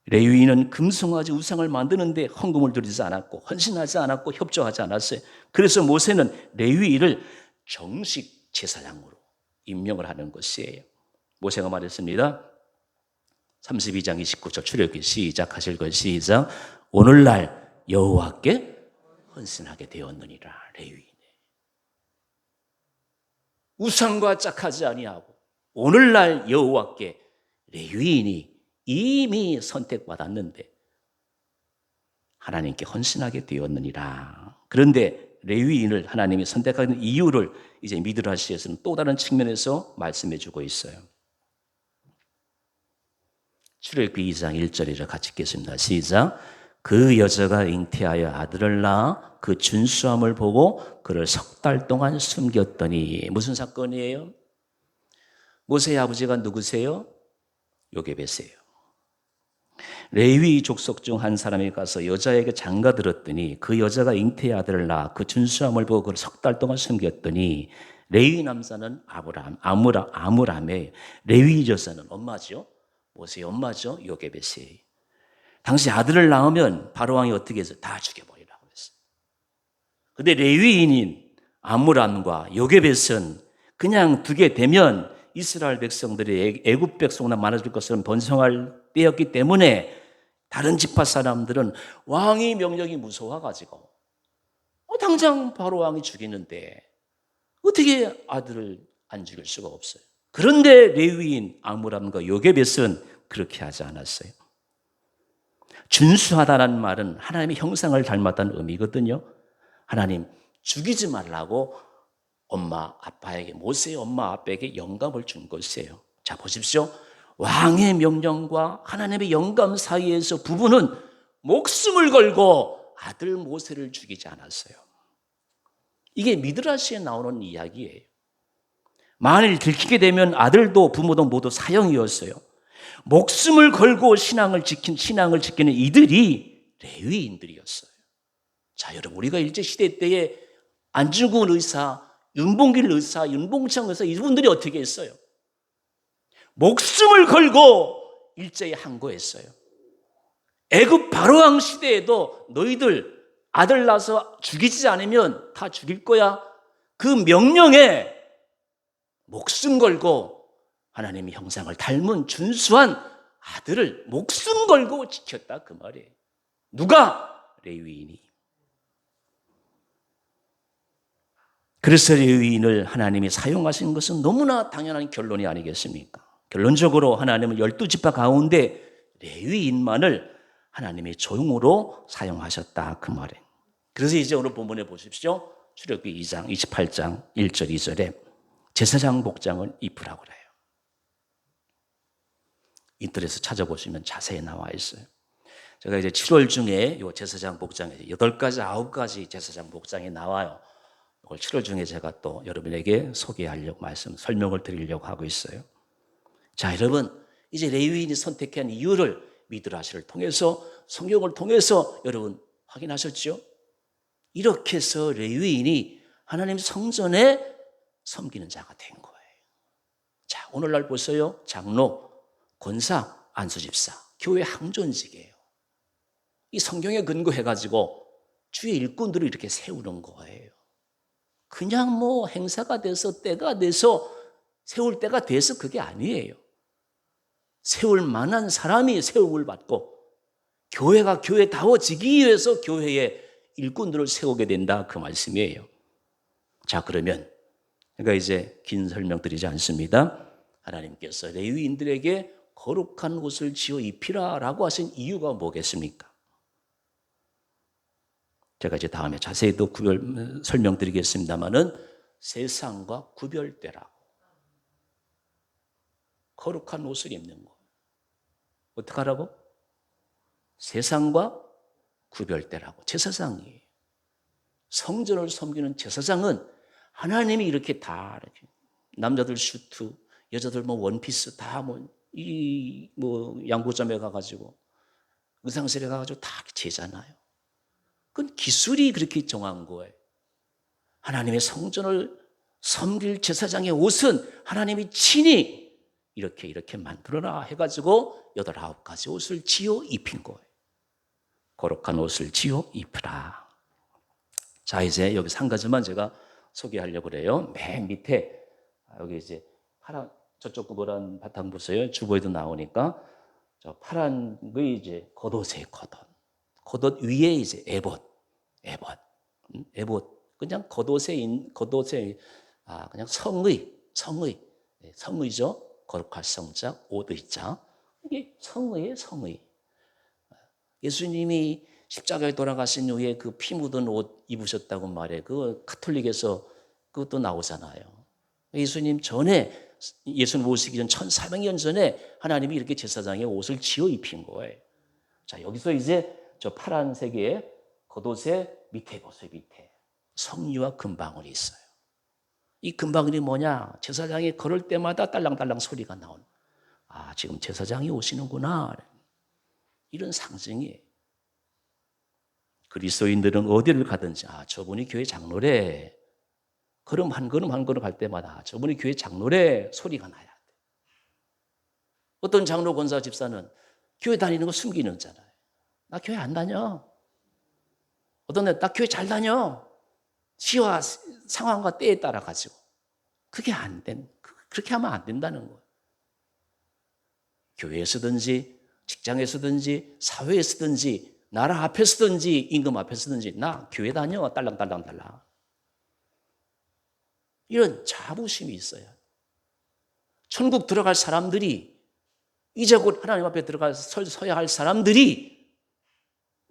레위인은 금송아지 우상을 만드는데 헌금을 드리지 않았고 헌신하지 않았고 협조하지 않았어요. 그래서 모세는 레위인을 정식 제사장으로 임명을 하는 것이에요. 모세가 말했습니다. 32장 29절 출애굽기 시작하실 것 시작. 오늘날 여호와께 헌신하게 되었느니라. 레위인에 우상과 짝하지 아니하고 오늘날 여호와께 레위인이 이미 선택받았는데 하나님께 헌신하게 되었느니라. 그런데 레위인을 하나님이 선택하는 이유를 이제 미드라시에서는 또 다른 측면에서 말씀해 주고 있어요. 출애굽기 2장 1절이라 같이 읽겠습니다. 시작. 그 여자가 잉태하여 아들을 낳아 그 준수함을 보고 그를 3달 동안 숨겼더니. 무슨 사건이에요? 모세의 아버지가 누구세요? 요게벳이에요. 레위 족속 중 한 사람이 가서 여자에게 장가들었더니 그 여자가 잉태의 아들을 낳아 그 준수함을 보고 그를 3달 동안 숨겼더니. 레위 남자는 아므람에 레위 여자는 엄마죠. 모세의 엄마죠. 요게벳이. 당시 아들을 낳으면 바로왕이 어떻게 해서 다 죽여버리라고 했어요. 그런데 레위인인 아므람과 요게벳은 그냥 두게 되면 이스라엘 백성들이 애굽 백성보다 많아질 것처럼 번성할 때였기 때문에 다른 지파 사람들은 왕의 명령이 무서워가지고 당장 바로 왕이 죽이는데 어떻게 아들을 안 죽일 수가 없어요. 그런데 레위인 아므람과 요게벳은 그렇게 하지 않았어요. 준수하다는 말은 하나님의 형상을 닮았다는 의미거든요. 하나님 죽이지 말라고 엄마 아빠에게, 모세의 엄마 아빠에게 영감을 준 것이에요. 자, 보십시오. 왕의 명령과 하나님의 영감 사이에서 부부는 목숨을 걸고 아들 모세를 죽이지 않았어요. 이게 미드라시에 나오는 이야기예요. 만일 들키게 되면 아들도 부모도 모두 사형이었어요. 목숨을 걸고 신앙을 지키는 이들이 레위인들이었어요. 자, 여러분, 우리가 일제시대 때에 안중근 의사, 윤봉길 의사, 윤봉창 의사, 이분들이 어떻게 했어요? 목숨을 걸고 일제에 항거했어요. 애굽 바로왕 시대에도 너희들 아들 낳아서 죽이지 않으면 다 죽일 거야. 그 명령에 목숨 걸고 하나님의 형상을 닮은 준수한 아들을 목숨 걸고 지켰다, 그 말이에요. 누가? 레위인이. 그래서 레위인을 하나님이 사용하신 것은 너무나 당연한 결론이 아니겠습니까? 결론적으로 하나님은 12지파 가운데 레위인만을 하나님의 종으로 사용하셨다, 그 말이에요. 그래서 이제 오늘 본문에 보십시오. 출애굽기 2장 28장 1절 2절에 제사장 복장을 입으라고 그래요. 인터넷에서 찾아보시면 자세히 나와 있어요. 제가 이제 7월 중에 이 제사장 복장에 8가지, 9가지 제사장 복장이 나와요. 이걸 7월 중에 제가 또 여러분에게 소개하려고 설명을 드리려고 하고 있어요. 자, 여러분, 이제 레위인이 선택한 이유를 미드라시를 통해서, 성경을 통해서 여러분 확인하셨죠? 이렇게 해서 레위인이 하나님 성전에 섬기는 자가 된 거예요. 자, 오늘날 보세요. 장로, 권사, 안수집사, 교회 항존직이에요. 이 성경에 근거해가지고 주의 일꾼들을 이렇게 세우는 거예요. 그냥 뭐 행사가 돼서 때가 돼서 세울 때가 돼서 그게 아니에요. 세울 만한 사람이 세움을 받고 교회가 교회다워지기 위해서 교회에 일꾼들을 세우게 된다, 그 말씀이에요. 자, 그러면 제가 이제 긴 설명 드리지 않습니다. 하나님께서 레위인들에게 거룩한 옷을 지어 입히라 라고 하신 이유가 뭐겠습니까? 제가 이제 다음에 자세히 또 설명드리겠습니다만은 세상과 구별되라고 거룩한 옷을 입는 거. 어떻게 하라고? 세상과 구별되라고. 제사장이에요. 성전을 섬기는 제사장은 하나님이 이렇게 다 이렇게 남자들 슈트, 여자들 뭐 원피스 다 뭐 양보점에 가가지고 의상실에 가가지고 다 재잖아요. 그건 기술이 그렇게 정한 거예요. 하나님의 성전을 섬길 제사장의 옷은 하나님이 친히 이렇게 만들어라 해가지고 89가지 옷을 지어 입힌 거예요. 거룩한 옷을 지어 입으라. 자, 이제 여기서 한 가지만 제가 소개하려고 그래요. 맨 밑에 여기 이제 파란 저쪽 노란 바탕 보세요. 주보에도 나오니까 저 파란 거 이제 겉옷이에요. 겉옷 위에 이제 에봇. 그냥 겉옷에 그냥 성의죠. 거룩할 성자, 옷의자. 이게 성의. 예수님이 십자가에 돌아가신 후에 그 피 묻은 옷 입으셨다고 말해. 그 가톨릭에서 그것도 나오잖아요. 예수님 오시기 전 1400년 전에 하나님이 이렇게 제사장의 옷을 지어 입힌 거예요. 자, 여기서 이제 저 파란색의 겉옷의 밑에 보세요. 밑에 성류와 금방울이 있어요. 이 금방울이 뭐냐? 제사장이 걸을 때마다 딸랑딸랑 소리가 나오는. 아, 지금 제사장이 오시는구나. 이런 상징이에요. 그리스도인들은 어디를 가든지 저분이 교회 장로래. 걸음 한 걸음 갈 때마다 저분이 교회 장로래 소리가 나야 돼. 어떤 장로, 권사, 집사는 교회 다니는 거 숨기는 거잖아요. 나 교회 안 다녀. 어떤 애 나 교회 잘 다녀. 시와 상황과 때에 따라 가지고. 그게 그렇게 하면 안 된다는 거예요. 교회에서든지 직장에서든지 사회에서든지 나라 앞에서든지 임금 앞에서든지 나 교회 다녀 딸랑딸랑 이런 자부심이 있어요. 천국 들어갈 사람들이 이제 곧 하나님 앞에 서야 할 사람들이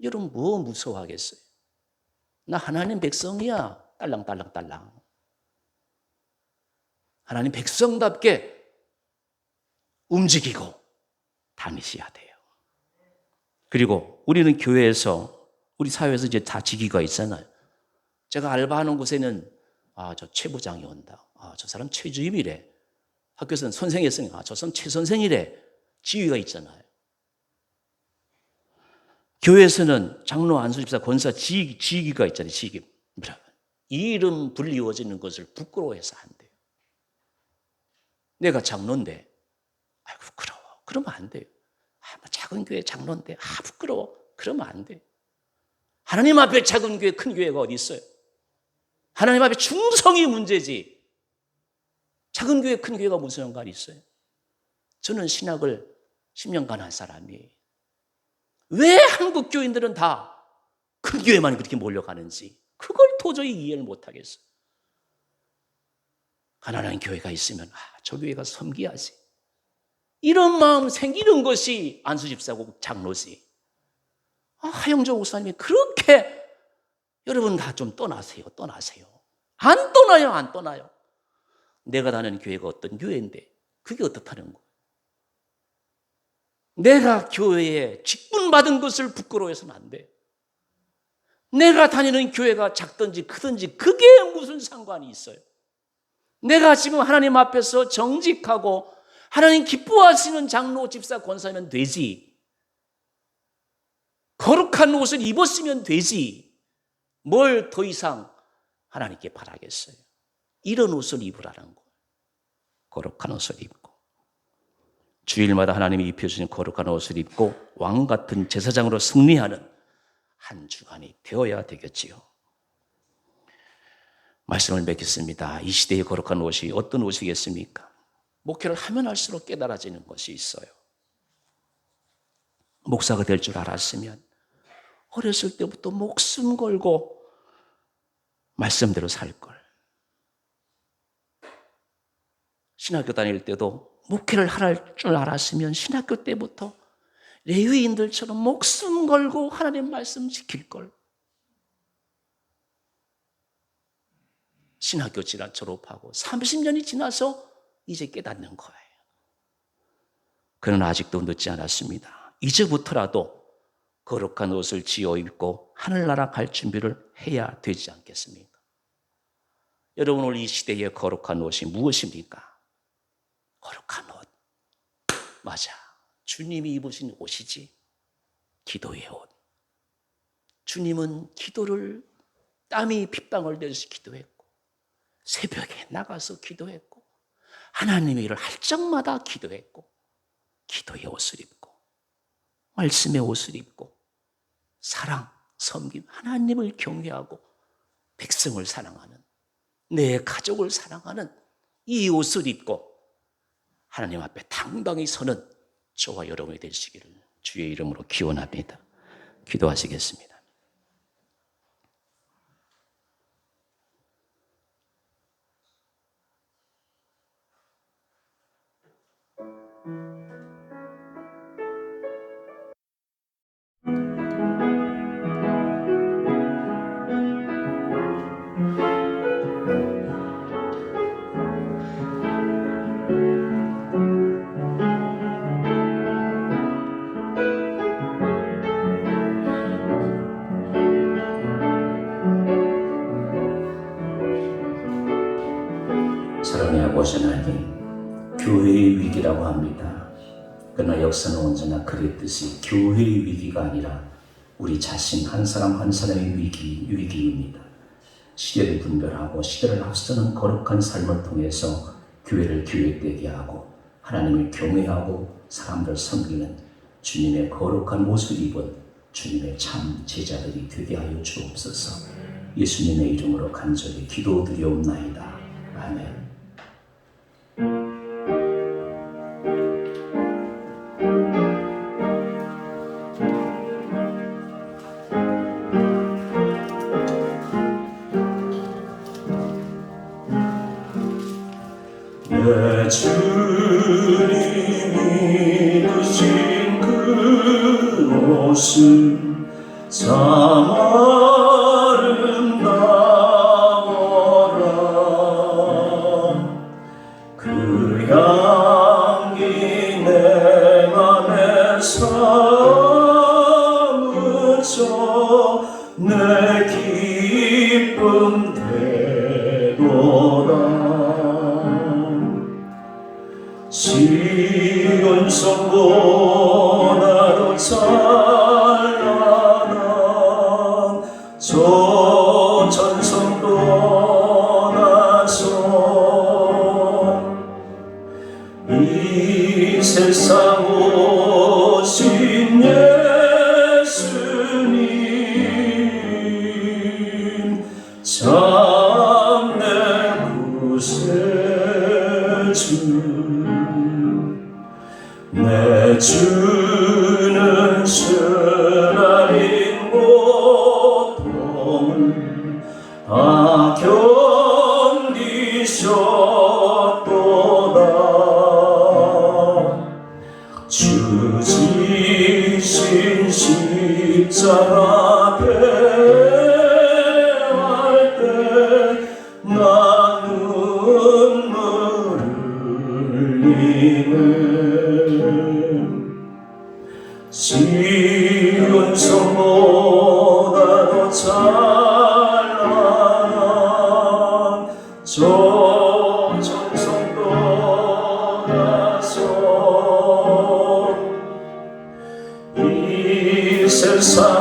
여러분 뭐 무서워하겠어요? 나 하나님 백성이야. 딸랑딸랑. 하나님 백성답게 움직이고 다니셔야 돼요. 그리고 우리는 교회에서 우리 사회에서 이제 다 직위가 있잖아요. 제가 알바하는 곳에는 저 최 부장이 온다. 저 사람 최주임이래. 학교에서는 선생했으니까 저 사람 최 선생이래. 지위가 있잖아요. 교회에서는 장로, 안수집사, 권사 지위가 있잖아요. 지위. 이름 불리워지는 것을 부끄러워해서 안 돼요. 내가 장로인데 부끄러워. 그러면 안 돼요. 작은 교회 장로인데 부끄러워. 그러면 안 돼요. 하나님 앞에 작은 교회, 큰 교회가 어디 있어요? 하나님 앞에 충성이 문제지. 작은 교회, 큰 교회가 무슨 상관이 있어요? 저는 신학을 10년간 한 사람이에요. 왜 한국 교인들은 다 큰 교회만 그렇게 몰려가는지 그걸 도저히 이해를 못하겠어요. 가난한 교회가 있으면 저 교회가 섬기야지. 이런 마음 생기는 것이 안수집사고 장로지. 하영조 목사님이 그렇게 여러분 다 좀 떠나세요. 안 떠나요. 내가 다니는 교회가 어떤 교회인데 그게 어떻다는 거예요. 내가 교회에 직분받은 것을 부끄러워해서는 안 돼. 내가 다니는 교회가 작든지 크든지 그게 무슨 상관이 있어요. 내가 지금 하나님 앞에서 정직하고 하나님 기뻐하시는 장로, 집사, 권사면 되지. 거룩한 옷을 입었으면 되지 뭘 더 이상 하나님께 바라겠어요. 이런 옷을 입으라는 거예요. 거룩한 옷을 입고 주일마다 하나님이 입혀주신 거룩한 옷을 입고 왕같은 제사장으로 승리하는 한 주간이 되어야 되겠지요. 말씀을 맺겠습니다. 이 시대의 거룩한 옷이 어떤 옷이겠습니까? 목회를 하면 할수록 깨달아지는 것이 있어요. 목사가 될 줄 알았으면 어렸을 때부터 목숨 걸고 말씀대로 살 걸. 신학교 다닐 때도 목회를 할 줄 알았으면 신학교 때부터 레위인들처럼 목숨 걸고 하나님 말씀 지킬 걸. 신학교 졸업하고 30년이 지나서 이제 깨닫는 거예요. 그러나 아직도 늦지 않았습니다. 이제부터라도 거룩한 옷을 지어 입고 하늘나라 갈 준비를 해야 되지 않겠습니까? 여러분, 오늘 이 시대의 거룩한 옷이 무엇입니까? 거룩한 옷. 맞아. 주님이 입으신 옷이지. 기도의 옷. 주님은 기도를 땀이 핏방울 내듯이 기도했고 새벽에 나가서 기도했고 하나님의 일을 할 적마다 기도했고 기도의 옷을 입고 말씀의 옷을 입고 사랑, 섬김, 하나님을 경외하고 백성을 사랑하는 내 가족을 사랑하는 이 옷을 입고 하나님 앞에 당당히 서는 저와 여러분이 되시기를 주의 이름으로 기원합니다. 기도하시겠습니다. 사랑의 아버지 하나님, 교회의 위기라고 합니다. 그러나 역사는 언제나 그랬듯이 교회의 위기가 아니라 우리 자신 한 사람 한 사람의 위기입니다. 시대를 분별하고 시대를 앞서는 거룩한 삶을 통해서 교회를 기획되게 하고 하나님을 경외하고 사람들 섬기는 주님의 거룩한 옷을 입은 주님의 참 제자들이 되게 하여 주옵소서. 예수님의 이름으로 간절히 기도드리옵나이다. 아멘. 내 주님이 입으신 그 옷은 참 아름다워라. 그 향기 내 맘에 사무쳐 내 기쁨 되도다. 시온 성보다도 찬란한 저 천성도 나서 이 세상 오신 예수님 참내 구세주. 내 주는 쓰라린 고통을 다 견디셨도다. 주 지신 십자가 대할 때 나 눈물 흘리네. 시온 성보다도 찬란한 저 천성도 나서 이 세상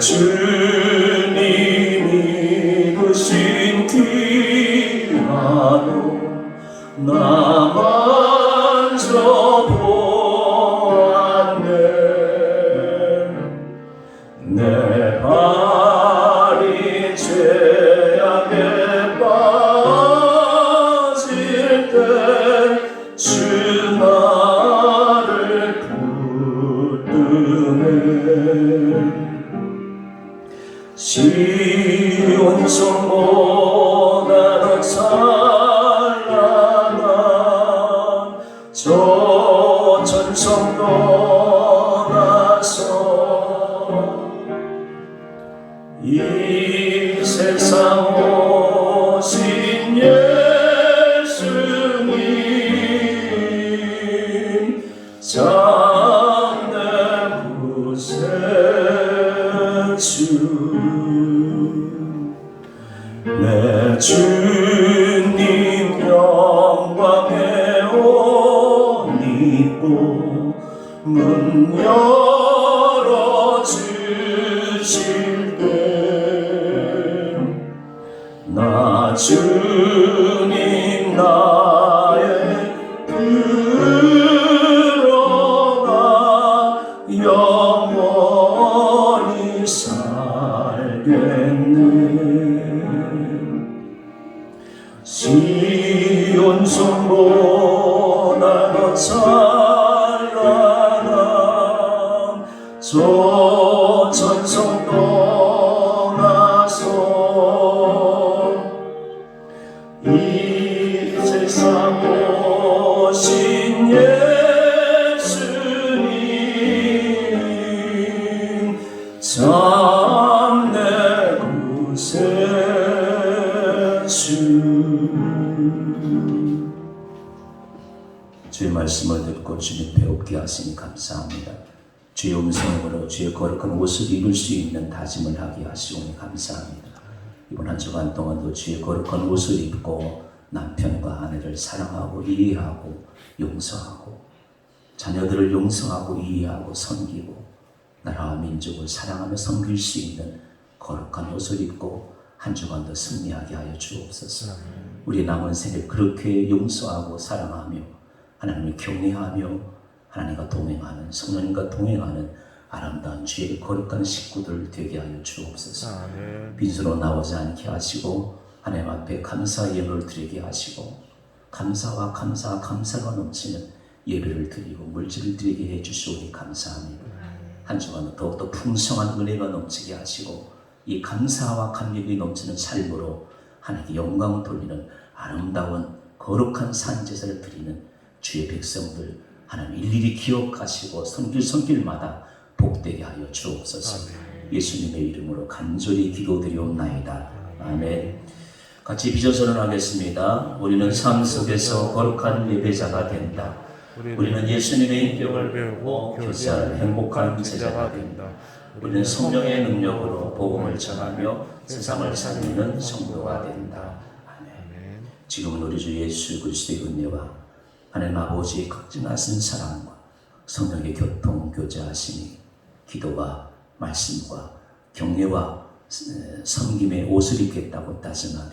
주님이 주신 귀하도 나 만져 보았네. 내 발이 죄악에 빠질 때 주 나를 붙드네. 시온 성보다 더 찬란한 저 천성 떠나서 이 세상 오신 예수님 참내 구세주. 내 주님 영광에 옷 입고 문 열어주실 때 나 주님 나의 들어가 영원히 살겠네. 시온 성보다 더 찬란한 저 천성 떠나서 이 세상 오신 예수님 참내 구세주. 주의 말씀을 듣고 주님 배웁게 하시니 감사합니다. 주의 음성으로 주의 거룩한 옷을 입을 수 있는 다짐을 하게 하시오니 감사합니다. 이번 한 주간 동안도 주의 거룩한 옷을 입고 남편과 아내를 사랑하고 이해하고 용서하고 자녀들을 용서하고 이해하고 섬기고 나라와 민족을 사랑하며 섬길 수 있는 거룩한 옷을 입고 한 주간도 승리하게 하여 주옵소서. 우리 남은 생을 그렇게 용서하고 사랑하며 하나님을 경외하며 하나님과 동행하는 성령님과 동행하는 아름다운 주의 거룩한 식구들 되게 하여 주옵소서. 빈손으로 나오지 않게 하시고 하나님 앞에 감사 예배를 드리게 하시고 감사가 넘치는 예배를 드리고 물질을 드리게 해주시오니 감사합니다. 한 주간 더욱더 풍성한 은혜가 넘치게 하시고 이 감사와 감격이 넘치는 삶으로 하나님께 영광을 돌리는 아름다운 거룩한 산제사를 드리는 주의 백성들 하나님 일일이 기억하시고 손길마다 복되게 하여 주옵소서. 예수님의 이름으로 간절히 기도드리옵나이다. 아멘. 같이 비전선언하겠습니다. 우리는 삶 속에서 거룩한 예배자가 된다. 우리는 예수님의 인격을 배우고 교제하는 행복한 제자가 된다. 우리는 성령의 능력으로 복음을 전하며 세상을 살리는 성도가 된다. 아멘. 지금은 우리 주 예수 그리스도의 은혜와 하나님 아버지의 극진하신 사랑과 성령의 교통 교제하심이 기도와 말씀과 경외와 섬김의 옷을 입겠다고 다짐하며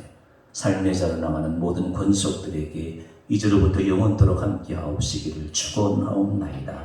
삶의 자로 나가는 모든 권속들에게 이제로부터 영원토록 함께하옵시기를 축원하옵나이다.